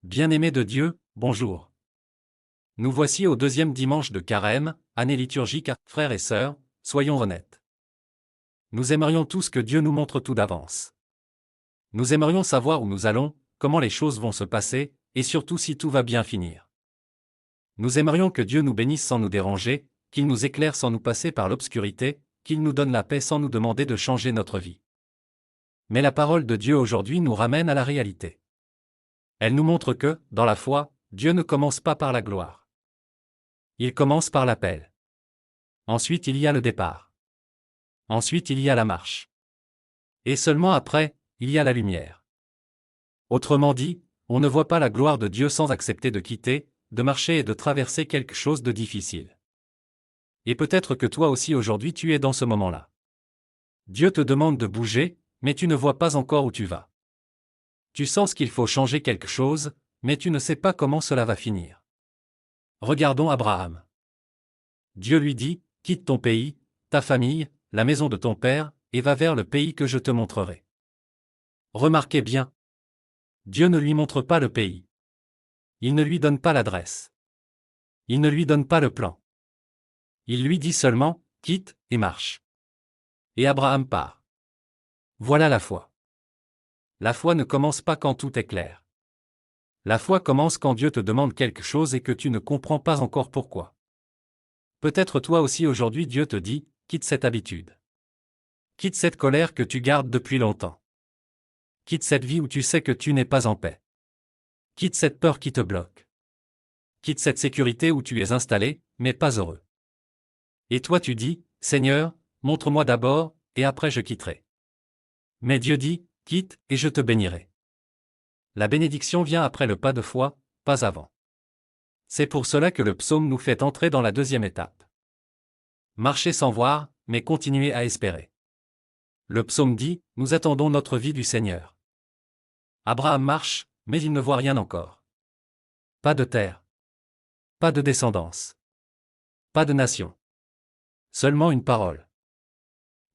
Bien-aimés de Dieu, bonjour. Nous voici au deuxième dimanche de Carême, année liturgique. Frères et sœurs, soyons honnêtes. Nous aimerions tous que Dieu nous montre tout d'avance. Nous aimerions savoir où nous allons, comment les choses vont se passer, et surtout si tout va bien finir. Nous aimerions que Dieu nous bénisse sans nous déranger, qu'il nous éclaire sans nous passer par l'obscurité, qu'il nous donne la paix sans nous demander de changer notre vie. Mais la parole de Dieu aujourd'hui nous ramène à la réalité. Elle nous montre que, dans la foi, Dieu ne commence pas par la gloire. Il commence par l'appel. Ensuite il y a le départ. Ensuite il y a la marche. Et seulement après, il y a la lumière. Autrement dit, on ne voit pas la gloire de Dieu sans accepter de quitter, de marcher et de traverser quelque chose de difficile. Et peut-être que toi aussi aujourd'hui tu es dans ce moment-là. Dieu te demande de bouger, mais tu ne vois pas encore où tu vas. Tu sens qu'il faut changer quelque chose, mais tu ne sais pas comment cela va finir. Regardons Abraham. Dieu lui dit, quitte ton pays, ta famille, la maison de ton père, et va vers le pays que je te montrerai. Remarquez bien. Dieu ne lui montre pas le pays. Il ne lui donne pas l'adresse. Il ne lui donne pas le plan. Il lui dit seulement, quitte, et marche. Et Abraham part. Voilà la foi. La foi ne commence pas quand tout est clair. La foi commence quand Dieu te demande quelque chose et que tu ne comprends pas encore pourquoi. Peut-être toi aussi aujourd'hui Dieu te dit, quitte cette habitude. Quitte cette colère que tu gardes depuis longtemps. Quitte cette vie où tu sais que tu n'es pas en paix. Quitte cette peur qui te bloque. Quitte cette sécurité où tu es installé, mais pas heureux. Et toi tu dis, Seigneur, montre-moi d'abord, et après je quitterai. Mais Dieu dit, quitte, et je te bénirai. La bénédiction vient après le pas de foi, pas avant. C'est pour cela que le psaume nous fait entrer dans la deuxième étape. Marcher sans voir, mais continuer à espérer. Le psaume dit, nous attendons notre vie du Seigneur. Abraham marche, mais il ne voit rien encore. Pas de terre. Pas de descendance. Pas de nation. Seulement une parole.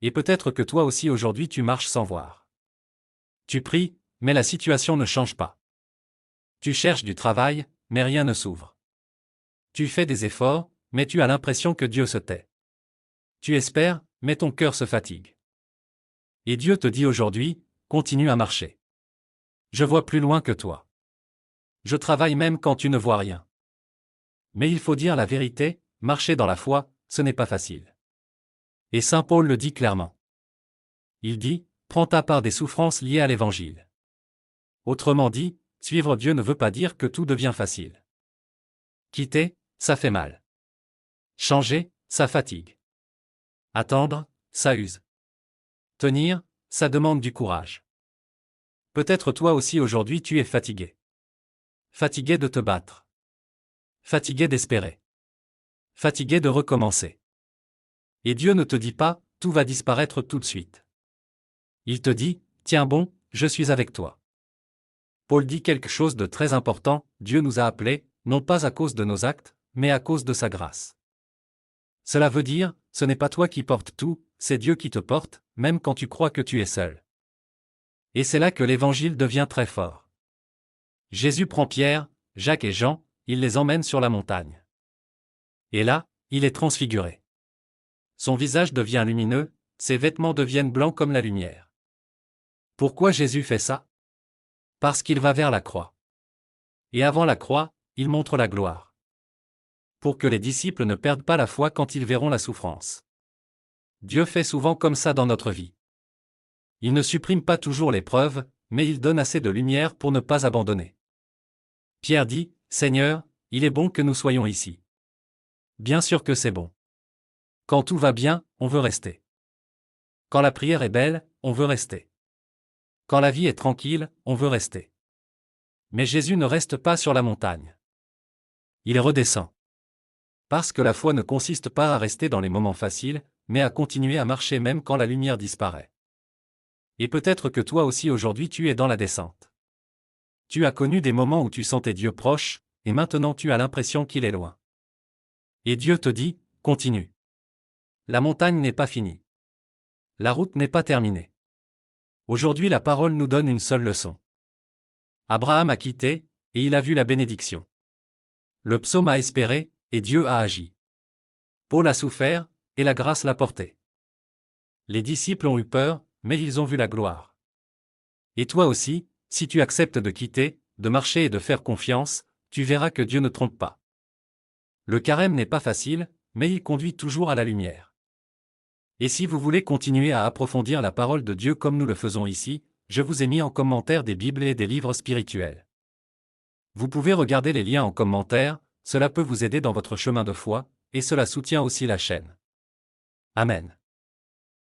Et peut-être que toi aussi aujourd'hui tu marches sans voir. Tu pries, mais la situation ne change pas. Tu cherches du travail, mais rien ne s'ouvre. Tu fais des efforts, mais tu as l'impression que Dieu se tait. Tu espères, mais ton cœur se fatigue. Et Dieu te dit aujourd'hui, continue à marcher. Je vois plus loin que toi. Je travaille même quand tu ne vois rien. Mais il faut dire la vérité, marcher dans la foi, ce n'est pas facile. Et Saint Paul le dit clairement. Il dit, prends ta part des souffrances liées à l'Évangile. Autrement dit, suivre Dieu ne veut pas dire que tout devient facile. Quitter, ça fait mal. Changer, ça fatigue. Attendre, ça use. Tenir, ça demande du courage. Peut-être toi aussi aujourd'hui tu es fatigué. Fatigué de te battre. Fatigué d'espérer. Fatigué de recommencer. Et Dieu ne te dit pas, tout va disparaître tout de suite. Il te dit, tiens bon, je suis avec toi. Paul dit quelque chose de très important, Dieu nous a appelés, non pas à cause de nos actes, mais à cause de sa grâce. Cela veut dire, ce n'est pas toi qui portes tout, c'est Dieu qui te porte, même quand tu crois que tu es seul. Et c'est là que l'évangile devient très fort. Jésus prend Pierre, Jacques et Jean, il les emmène sur la montagne. Et là, il est transfiguré. Son visage devient lumineux, ses vêtements deviennent blancs comme la lumière. Pourquoi Jésus fait ça? Parce qu'il va vers la croix. Et avant la croix, il montre la gloire. Pour que les disciples ne perdent pas la foi quand ils verront la souffrance. Dieu fait souvent comme ça dans notre vie. Il ne supprime pas toujours l'épreuve, mais il donne assez de lumière pour ne pas abandonner. Pierre dit, Seigneur, il est bon que nous soyons ici. Bien sûr que c'est bon. Quand tout va bien, on veut rester. Quand la prière est belle, on veut rester. Quand la vie est tranquille, on veut rester. Mais Jésus ne reste pas sur la montagne. Il redescend. Parce que la foi ne consiste pas à rester dans les moments faciles, mais à continuer à marcher même quand la lumière disparaît. Et peut-être que toi aussi aujourd'hui tu es dans la descente. Tu as connu des moments où tu sentais Dieu proche, et maintenant tu as l'impression qu'il est loin. Et Dieu te dit, continue. La montagne n'est pas finie. La route n'est pas terminée. Aujourd'hui la parole nous donne une seule leçon. Abraham a quitté, et il a vu la bénédiction. Le psaume a espéré, et Dieu a agi. Paul a souffert, et la grâce l'a porté. Les disciples ont eu peur, mais ils ont vu la gloire. Et toi aussi, si tu acceptes de quitter, de marcher et de faire confiance, tu verras que Dieu ne trompe pas. Le carême n'est pas facile, mais il conduit toujours à la lumière. Et si vous voulez continuer à approfondir la parole de Dieu comme nous le faisons ici, je vous ai mis en commentaire des Bibles et des livres spirituels. Vous pouvez regarder les liens en commentaire, cela peut vous aider dans votre chemin de foi, et cela soutient aussi la chaîne. Amen.